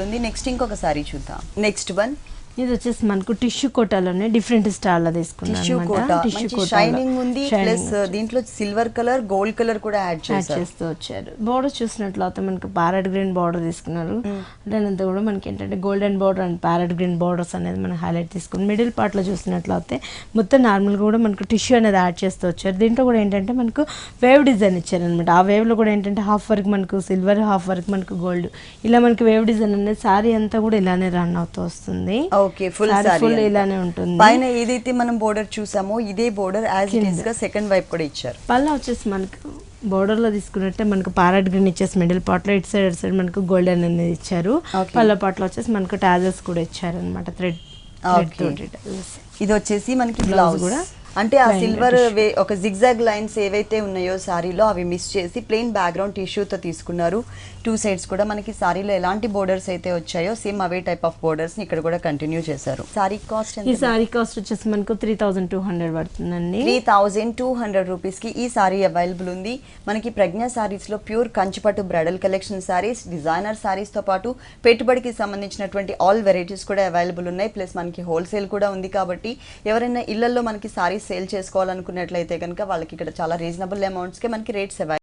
ఉంది. నెక్స్ట్ ఇంకొక సారీ చూద్దాం. నెక్స్ట్ వన్ ఇది వచ్చేసి మనకు టిష్యూ కోటాలోనే డిఫరెంట్ స్టైల్ లో తీసుకున్నాను. టిష్యూ షైనింగ్ ఉంది, ప్లస్ దీంట్లో సిల్వర్ కలర్, గోల్డ్ కలర్ కూడా యాడ్ చేస్తూ వచ్చారు. బోర్డర్ చూసినట్లయితే మనకు ప్యారెట్ గ్రీన్ బోర్డర్ తీసుకున్నారు. దానంతా కూడా మనకి ఏంటంటే golden border and parrot green borders అనేది మనం హైలైట్ తీసుకుని మిడిల్ పార్ట్ లో చూసినట్లయితే మొత్తం నార్మల్ గా కూడా మనకు టిష్యూ అనేది యాడ్ చేస్తూ వచ్చారు. దీంట్లో కూడా ఏంటంటే మనకు వేవ్ డిజైన్ ఇచ్చారు అనమాట. ఆ వేవ్ లో కూడా ఏంటంటే హాఫ్ వర్క్ మనకు సిల్వర్, హాఫ్ వర్క్ మనకు గోల్డ్, ఇలా మనకి వేవ్ డిజైన్ అనేది సారీ అంతా కూడా ఇలానే రన్ అవుతూ వస్తుంది. ఓకే, ఫుల్ ఫుల్ ఇలానే ఉంటుంది. పైన ఏదైతే మనం బోర్డర్ చూసామో ఇదే బోర్డర్ యాజ్ ఇట్ ఈస్ గా సెకండ్ వైపు కూడా ఇచ్చారు. పళ్ళ వచ్చేసి మనకు బోర్డర్ లో తీసుకున్నట్టే మనకు ప్యారెట్ గ్రీన్ ఇచ్చేసి మిడిల్ పార్ట్ లో ఇటు సైడ్ మనకు గోల్డెన్ అనేది ఇచ్చారు. పళ్ళ పార్ట్ లో వచ్చేసి మనకు టాజెస్ కూడా ఇచ్చారు అనమాట. థ్రెడ్ ఇది వచ్చేసి మనకి బ్లౌజ్ కూడా అంటే ఆ సిల్వర్ ఒక జిగ్జాగ్ లైన్స్ ఏవైతే ఉన్నాయో సారీలో అవి మిస్ చేసి ప్లెయిన్ బ్యాక్గ్రౌండ్ టిష్యూతో తీసుకున్నారు. టూ సైడ్స్ కూడా మనకి సారీలో ఎలాంటి బోర్డర్స్ అయితే వచ్చాయో same away type of borders ని ఇక్కడ కూడా కంటిన్యూ చేశారు. సారీ కాస్ట్ ఈ సారీ కాస్ట్ వచ్చేసి మనకు 3200 పడుతుందండి. 3200 రూపీస్ కి ఈ సారీ అవైలబుల్ ఉంది. మనకి ప్రజ్ఞ సారీస్ లో pure Kanchipattu bridal collection sarees, designer sarees తో పాటు పెట్టుబడికి సంబంధించినటువంటి ఆల్ వెరైటీస్ కూడా అవైలబుల్ ఉన్నాయి. ప్లస్ మనకి హోల్సేల్ కూడా ఉంది. కాబట్టి ఎవరైనా ఇళ్లలో మనకి సారీస్ సేల్ చేసుకోవాలనుకున్నట్లయితే కనుక వాళ్ళకి ఇక్కడ చాలా రీజనబుల్ అమౌంట్స్ కి మనకి రేట్స్ అవైలబుల్.